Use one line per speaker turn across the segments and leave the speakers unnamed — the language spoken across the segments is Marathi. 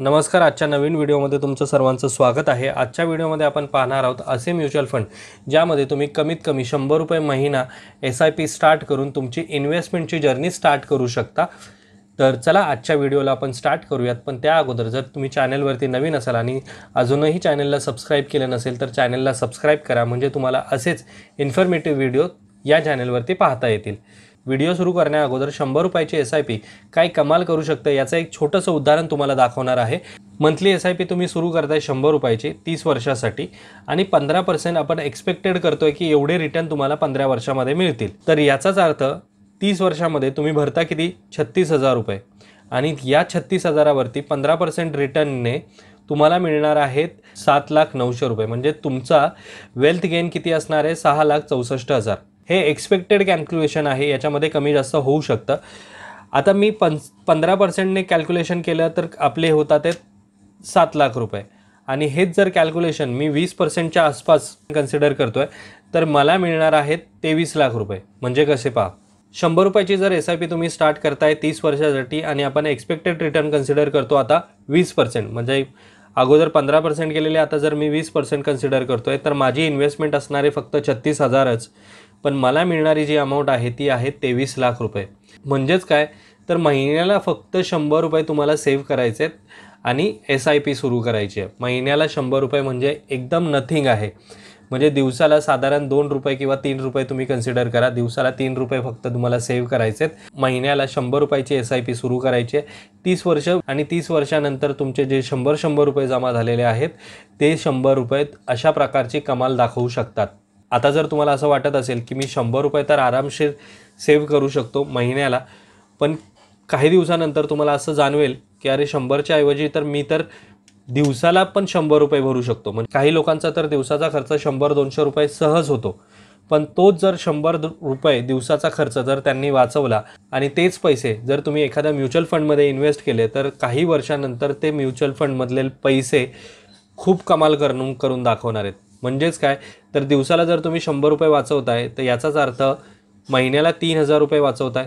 नमस्कार. आजच्या नवीन व्हिडिओमध्ये तुमचं सर्वांचं स्वागत आहे. आजच्या व्हिडिओमध्ये आपण पाहणार आहोत असे म्युच्युअल फंड ज्यामध्ये तुम्ही कमीत कमी ₹100 महिना SIP स्टार्ट करून तुमची इन्व्हेस्टमेंटची जर्नी स्टार्ट करू शकता. तर चला आजच्या व्हिडिओला आपण स्टार्ट करूयात. पण त्या अगोदर जर तुम्ही चॅनलवरती नवीन असाल आणि अजूनही चॅनलला सबस्क्राईब केलं नसेल तर चॅनलला सबस्क्राईब करा, म्हणजे तुम्हाला असेच इन्फॉर्मेटिव्ह व्हिडिओ या चॅनलवरती पाहता येतील. व्हिडिओ सुरू करण्या अगोदर ₹100ची SIP काय कमाल करू शकते याचं एक छोटंसं उदाहरण तुम्हाला दाखवणार आहे. मंथली SIP तुम्ही सुरू करताय ₹100ची 30 वर्षासाठी आणि 15% आपण एक्सपेक्टेड करतोय की एवढे रिटर्न तुम्हाला 15 वर्षामध्ये मिळतील. तर याचाच अर्थ 30 वर्षामध्ये तुम्ही भरता किती? ₹36,000 आणि या 36,000वरती 15% रिटर्नने तुम्हाला मिळणार आहेत ₹7,09,000. म्हणजे तुमचा वेल्थ गेन किती असणार आहे? 6,64,000. हे एक्सपेक्टेड कॅल्क्युलेशन आहे, याच्यामध्ये कमी जास्त होऊ शकतं. आता मी 15%ने कॅल्क्युलेशन केलं तर आपले होतात ते ₹7,00,000 आणि हेच जर कॅल्क्युलेशन मी 20%च्या आसपास कन्सिडर करतोय तर मला मिळणार आहेत ₹23,00,000. म्हणजे कसे पहा, ₹100ची जर SIP तुम्ही स्टार्ट करताय 30 वर्षासाठी आणि आपण एक्सपेक्टेड रिटर्न कन्सिडर करतो आता 20%, म्हणजे अगोदर 15% केलेले, आता जर मी 20% कन्सिडर करतोय तर माझी इन्व्हेस्टमेंट असणारे फक्त 36,000च, पण मला मिळणारी जी अमाऊंट आहे ती आहे ₹23,00,000. म्हणजेच काय, तर महिन्याला फक्त ₹100 तुम्हाला सेव्ह करायचे आहेत आणि SIP सुरू करायची आहे. महिन्याला ₹100 म्हणजे एकदम नथिंग आहे. म्हणजे दिवसाला साधारण ₹2 किंवा ₹3 तुम्ही कन्सिडर करा. दिवसाला ₹3 फक्त तुम्हाला सेव्ह करायचे आहेत. महिन्याला ₹100ची SIP सुरू करायची आहे. 30 वर्ष आणि 30 वर्षानंतर तुमचे जे ₹100 जमा झालेले आहेत ते ₹100 अशा प्रकारची कमाल दाखवू शकतात. आता जर तुम्हाला असं वाटत असेल की मी ₹100 तर आरामशीर सेव्ह करू शकतो महिन्याला, पण काही दिवसानंतर तुम्हाला असं जाणवेल की अरे 100च्या ऐवजी तर मी तर दिवसाला पण ₹100 भरू शकतो. म्हणजे काही लोकांचा तर दिवसाचा खर्च ₹100-200 सहज होतो. पण तोच जर ₹100 दिवसाचा खर्च जर त्यांनी वाचवला आणि तेच पैसे जर तुम्ही एखाद्या म्युच्युअल फंडमध्ये इन्व्हेस्ट केले तर काही वर्षानंतर ते म्युच्युअल फंडमधले पैसे खूप कमाल करून दाखवणार आहेत. म्हणजेच काय, तर दिवसाला जर तुम्ही ₹100 वाचवताय तर याचाच अर्थ महिन्याला ₹3,000 वाचवताय.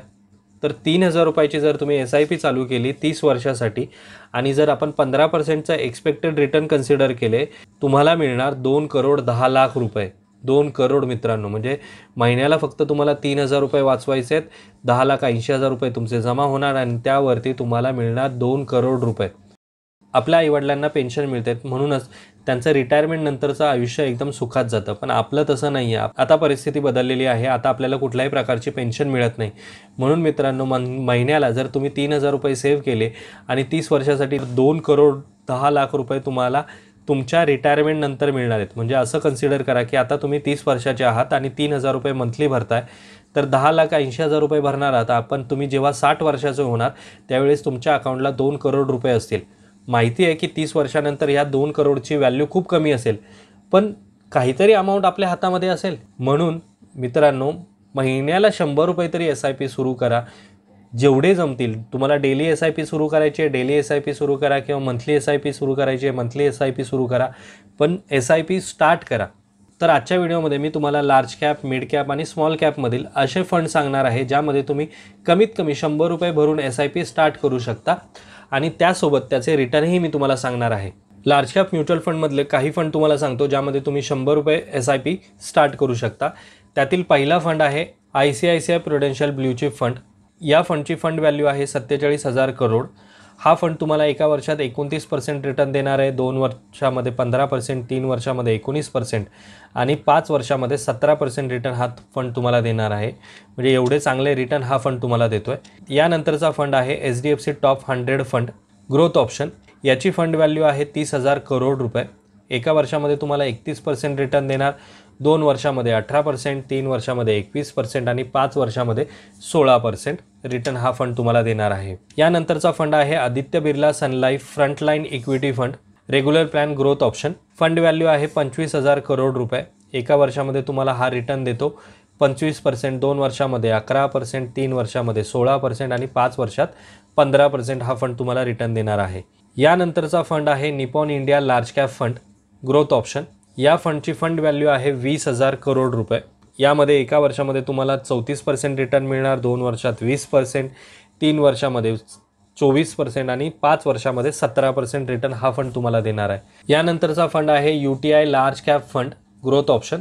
तर ₹3,000ची जर तुम्ही SIP चालू केली 30 वर्षासाठी आणि जर आपण 15%चा एक्सपेक्टेड रिटर्न कन्सिडर केले, तुम्हाला मिळणार ₹2,10,00,000. 2 करोड मित्रांनो. म्हणजे महिन्याला फक्त तुम्हाला ₹3,000 वाचवायचे आहेत, ₹10,80,000 तुमचे जमा होणार आणि त्यावरती तुम्हाला मिळणार ₹2,00,00,000. आपल्या आईवडिलांना पेन्शन मिळते म्हणूनच त्यांचं रिटायरमेंट नंतरचं आयुष्य एकदम सुखात जातं. पण आपलं तसं नाही आहे. आता परिस्थिती बदललेली आहे. आता आपल्याला कुठल्याही प्रकारची पेन्शन मिळत नाही. म्हणून मित्रांनो, महिन्याला जर तुम्ही ₹3,000 सेव्ह केले आणि 30 वर्षासाठी ₹2,10,00,000 तुम्हाला तुमच्या रिटायरमेंट नंतर मिळणार आहेत. म्हणजे असं कन्सिडर करा की आता तुम्ही 30 वर्षाचे आहात आणि ₹3,000 मंथली भरताय, तर ₹10,80,000 भरणार आहात. पण तुम्ही जेव्हा 60 वर्षाचे होणार त्यावेळेस तुमच्या अकाउंटला ₹2,00,00,000 असतील. माहिती आहे की 30 वर्षानंतर ह्या 2 करोडची व्हॅल्यू खूप कमी असेल, पण काहीतरी अमाऊंट आपल्या हातामध्ये असेल. म्हणून मित्रांनो, महिन्याला ₹100 तरी SIP सुरू करा. जेवढे जमतील तुम्हाला. डेली SIP सुरू करायची आहे, डेली SIP सुरू करा, किंवा मंथली SIP सुरू करायची आहे, मंथली SIP सुरू करा, पण SIP स्टार्ट करा. तर आजच्या व्हिडिओमध्ये मी तुम्हाला लार्ज कॅप, मिड कॅप आणि स्मॉल कॅपमधील असे फंड सांगणार आहे ज्यामध्ये तुम्ही कमीत कमी ₹100 भरून SIP स्टार्ट करू शकता आणि त्यासोबत त्याचे रिटर्नही मी तुम्हाला सांगणार आहे. लार्ज कॅप म्युच्युअल फंडमधले काही फंड तुम्हाला सांगतो ज्यामध्ये तुम्ही ₹100 SIP स्टार्ट करू शकता. त्यातील पहिला फंड आहे ICICI Prudential blue chip fund. या फंडची फंड व्हॅल्यू आहे 47,000 करोड. हा फंड तुम्हाला एका वर्षात 29% रिटर्न देणार आहे, 2 वर्षामध्ये 15%, 3 वर्षामध्ये 19% आणि 5 वर्षामध्ये 17% रिटर्न हा फंड तुम्हाला देणार आहे. म्हणजे एवढे चांगले रिटर्न हा फंड तुम्हाला देतोय. यानंतरचा फंड आहे HDFC top 100 fund growth option. याची फंड व्हॅल्यू आहे 30,000 करोड रुपये. एका वर्षामध्ये तुम्हाला 31% रिटर्न देणार, 2 वर्षामध्ये 18%, 3 वर्षामध्ये 21% आणि 5 वर्षामध्ये 16% रिटर्न हा फंड तुम्हाला देणार आहे. यानंतरचा फंड आहे Aditya Birla Sun Life Frontline equity fund regular plan growth option. Fund value आहे 25,000 करोड रुपये. एका वर्षामध्ये तुम्हाला हा रिटर्न देतो 25%, 2 वर्षामध्ये 11%, 3 वर्षामध्ये 16% आणि 5 वर्षात 15% हा फंड तुम्हाला रिटर्न देणार आहे. यानंतरचा फंड आहे Nippon India large cap fund growth option. या फंडची फंड व्हॅल्यू आहे 20,000 करोड रुपये. यामध्ये एका वर्षामध्ये तुम्हाला 34% रिटर्न मिळणार, 2 वर्षात 20%, 3 वर्षामध्ये 24% आणि 5 वर्षामध्ये 17% रिटर्न हा फंड तुम्हाला देणार आहे। यानंतरचा फंड आहे UTI large cap fund growth option.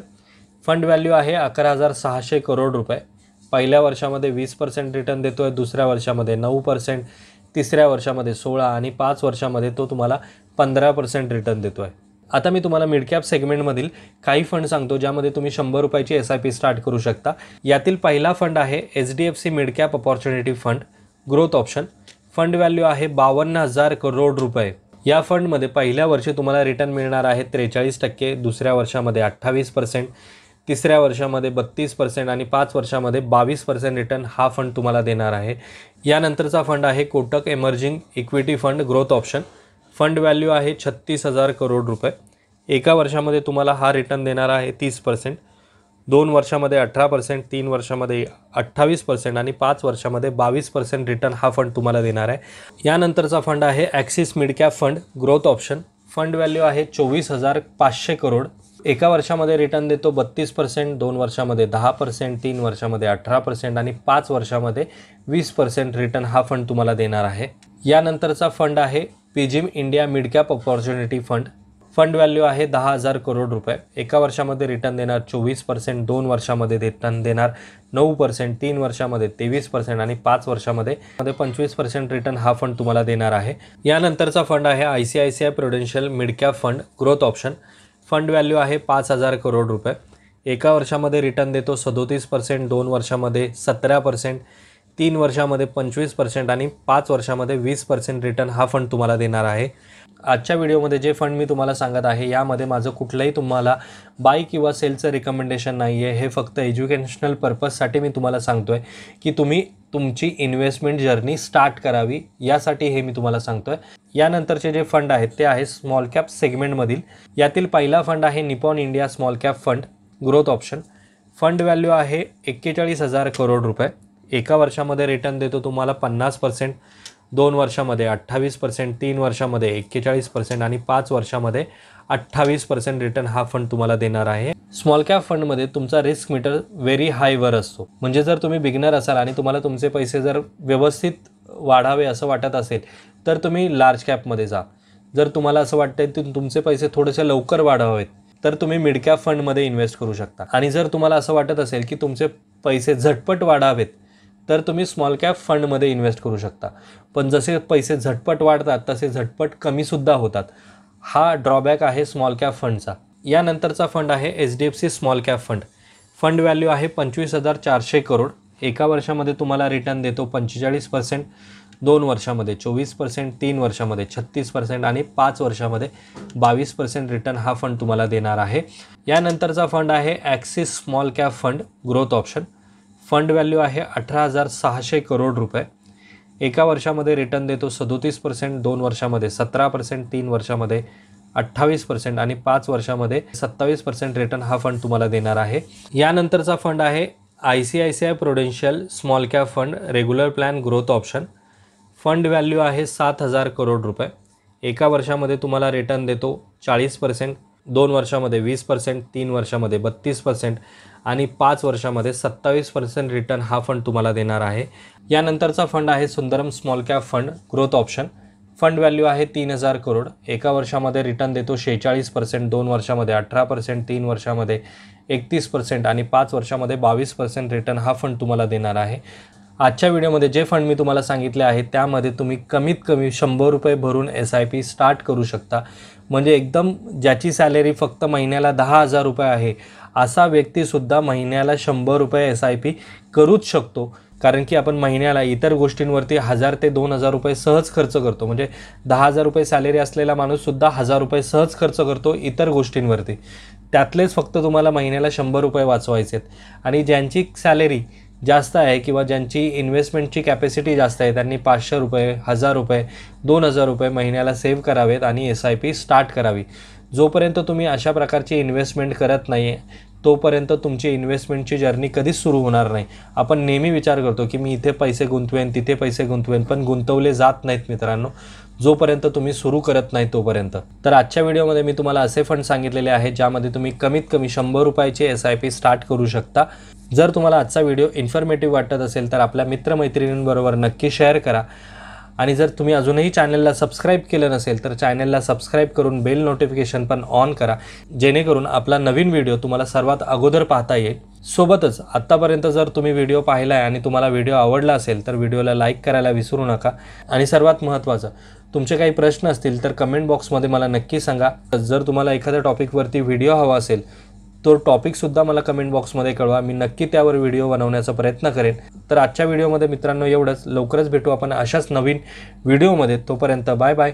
Fund value आहे 11,600 करोड रुपये। पहिल्या वर्षामध्ये 20% रिटर्न देतोय, दुसऱ्या वर्षामध्ये 9%, तिसऱ्या वर्षामध्ये 16 आणि 5 वर्षामध्ये तो तुम्हाला 15% रिटर्न देतोय। आता मी तुम्हाला मिड कॅप सेगमेंटमधील काही फंड सांगतो ज्यामध्ये तुम्ही 100 रुपयाची SIP स्टार्ट करू शकता। यातील पहिला फंड आहे HDFC mid cap opportunity fund growth option. Fund value आहे 52,000 करोड रुपये। या फंडमध्ये पहिल्या वर्षी तुम्हाला रिटर्न मिळणार आहे 43%, दुसऱ्या वर्षामध्ये 28%, तिसऱ्या वर्षामध्ये 32% आणि 5 वर्षामध्ये 22% रिटर्न हा फंड तुम्हाला देणार आहे। यानंतरचा फंड आहे Kotak emerging equity fund growth option. Fund value आहे 36,000 करोड रुपये। एका वर्षामध्ये तुम्हाला हा रिटर्न देणार आहे 30%, 2 वर्षामध्ये 18%, 3 वर्षामध्ये 28% आणि 5 वर्षामध्ये 22% रिटर्न हा फंड तुम्हाला देणार आहे। यानंतरचा फंड आहे axis mid cap fund growth option. Fund value आहे 24,500 करोड। एका वर्षामध्ये रिटर्न देतो 32%, 2 वर्षामध्ये 10%, 3 वर्षामध्ये 18% आणि 5 वर्षामध्ये 20% रिटर्न हा फंड तुम्हाला देणार आहे। यानंतरचा फंड आहे PGIM India mid cap opportunity fund. Fund value आहे 10,000 करोड रुपये। एका वर्षामध्ये रिटर्न देणार 24%, 2 वर्षामध्ये रिटर्न देणार 9%, 3 वर्षामध्ये 23% आणि 5 वर्षामध्ये 25% रिटर्न हा फंड तुम्हाला देणार आहे। यानंतरचा फंड आहे ICICI Prudential mid cap fund growth option. Fund value आहे 5,000 करोड रुपये। एका वर्षामध्ये रिटर्न देतो 37%, 2 वर्षामध्ये 17%, 3 वर्षामध्ये 25% आणि 5 वर्षामध्ये 20% रिटर्न हा फंड तुम्हाला देणार आहे। आजच्या व्हिडिओमध्ये जे फंड मी तुम्हाला सांगत आहे यामध्ये माझं कुठलंही तुम्हाला बाय किंवा सेलचं रिकमेंडेशन नाही आहे। हे फक्त एज्युकेशनल पर्पजसाठी मी तुम्हाला सांगतोय की तुम्ही तुमची इन्व्हेस्टमेंट जर्नी स्टार्ट करावी, यासाठी हे मी तुम्हाला सांगतोय। यानंतरचे जे फंड आहेत ते आहे स्मॉल कॅप सेगमेंटमधील। यातील पहिला फंड आहे Nippon India small cap fund growth option. Fund value आहे 41,000 करोड रुपये। एका वर्षामध्ये रिटर्न देतो तुम्हाला 50%, 2 वर्षामध्ये 28%, 3 वर्षामध्ये 41% आणि 5 वर्षामध्ये 28% रिटर्न हा फंड तुम्हाला देणार आहे। स्मॉल कॅप फंडमध्ये तुमचा रिस्क मीटर व्हेरी हायवर असतो। म्हणजे जर तुम्ही बिगिनर असाल आणि तुम्हाला तुमचे पैसे जर व्यवस्थित वाढावे असं वाटत असेल तर तुम्ही लार्ज कॅपमध्ये जा। जर तुम्हाला असं वाटतंय की तुमचे पैसे थोडेसे लवकर वाढवावेत तर तुम्ही मिड कॅप फंडमध्ये इन्व्हेस्ट करू शकता। आणि जर तुम्हाला असं वाटत असेल की तुमचे पैसे झटपट वाढावेत तर तुम्ही स्मॉल कॅप फंडमध्ये इन्व्हेस्ट करू शकता। पण जसे पैसे झटपट वाढतात तसे झटपट कमीसुद्धा होतात। हा ड्रॉबॅक आहे स्मॉल कॅप फंडचा। यानंतरचा फंड आहे HDFC small cap fund. Fund value आहे 25,400 करोड। एका वर्षामध्ये तुम्हाला रिटर्न देतो 45%, 2 वर्षामध्ये 24%, 3 वर्षामध्ये 36% आणि 5 वर्षामध्ये 22% रिटर्न हा फंड तुम्हाला देणार आहे। यानंतरचा फंड आहे axis small cap fund growth option. Fund value आहे 18,600 करोड रुपये। एका वर्षामध्ये रिटर्न देतो 37%, 2 वर्षामध्ये 17%, 3 वर्षामध्ये 28% आणि 5 वर्षामध्ये 27% रिटर्न हा फंड तुम्हाला देणार आहे। यानंतरचा फंड आहे ICICI Prudential small cap fund regular plan growth option. Fund value आहे 7,000 करोड रुपये। एका वर्षामध्ये तुम्हाला रिटर्न देतो 40%, 2 वर्षामध्ये 20%, 3 वर्षामध्ये 32% आणि 5 वर्षामध्ये 27% रिटर्न हा फंड तुम्हाला देणार आहे। यानंतरचा फंड आहे Sundaram small cap fund growth option. Fund value आहे 3,000 करोड। एका वर्षामध्ये रिटर्न देतो 46%, 2 वर्षामध्ये 18%, 3 वर्षामध्ये 31% आणि 5 वर्षामध्ये 22% रिटर्न हा फंड तुम्हाला देणार आहे। आजच्या व्हिडिओमध्ये जे फंड मी तुम्हाला सांगितले आहे त्यामध्ये तुम्ही कमीत कमी 100 रुपये भरून SIP स्टार्ट करू शकता। म्हणजे एकदम ज्याची सॅलरी फक्त महिन्याला 10,000 रुपये आहे असा व्यक्तीसुद्धा महिन्याला 100 रुपये SIP करूच शकतो। कारण की आपण महिन्याला इतर गोष्टींवरती 1,000 ते 2,000 रुपये सहज खर्च करतो। म्हणजे 10,000 रुपये सॅलरी असलेला माणूससुद्धा 1,000 रुपये सहज खर्च करतो इतर गोष्टींवरती। त्यातलेच फक्त तुम्हाला महिन्याला 100 रुपये वाचवायचे आहेत। आणि ज्यांची सॅलरी जास्त आहे किंवा ज्यांची इन्व्हेस्टमेंटची कॅपॅसिटी जास्त आहे त्यांनी 500 रुपये, 1,000 रुपये, 2,000 रुपये महिन्याला सेव्ह करावेत आणि SIP स्टार्ट करावी। जोपर्यंत तुम्ही अशा प्रकारची इन्व्हेस्टमेंट करत नाही आहे तोपर्यंत तुमची इन्व्हेस्टमेंटची जर्नी कधीच सुरू होणार नाही। आपण नेहमी विचार करतो की मी इथे पैसे गुंतवेन, तिथे पैसे गुंतवेन, पण गुंतवले जात नाहीत मित्रांनो, जोपर्यंत तुम्ही सुरू करत नाही तोपर्यंत। तर आजच्या व्हिडिओमध्ये मी तुम्हाला असे फंड सांगितलेले आहेत ज्यामध्ये तुम्ही कमीत कमी 100 रुपयाची SIP स्टार्ट करू शकता। जर तुम्हाला आजचा व्हिडिओ इन्फॉर्मेटिव्ह वाटत असेल तर आपल्या मित्रमैत्रिणींबरोबर नक्की शेअर करा आणि जर तुम्ही अजूनही चॅनलला सबस्क्राईब केलं नसेल तर चॅनलला सबस्क्राईब करून बेल नोटिफिकेशन पण ऑन करा, जेणेकरून आपला नवीन व्हिडिओ तुम्हाला सर्वात अगोदर पाहता येईल। सोबतच आत्तापर्यंत जर तुम्ही व्हिडिओ पाहिला आहे आणि तुम्हाला व्हिडिओ आवडला असेल तर व्हिडिओला लाईक करायला विसरू नका। आणि सर्वात महत्त्वाचं, तुमचे काही प्रश्न असतील तर कमेंट बॉक्समध्ये मला नक्की सांगा। जर तुम्हाला एखाद्या टॉपिकवरती व्हिडिओ हवा असेल तो टॉपिकसुद्धा मला कमेंट बॉक्समध्ये कळवा, मी नक्की त्यावर व्हिडिओ बनवण्याचा प्रयत्न करेन। तर आजच्या व्हिडिओमध्ये मित्रांनो एवढंच, लवकरच भेटू आपण अशाच नवीन व्हिडिओमध्ये, तोपर्यंत बाय बाय।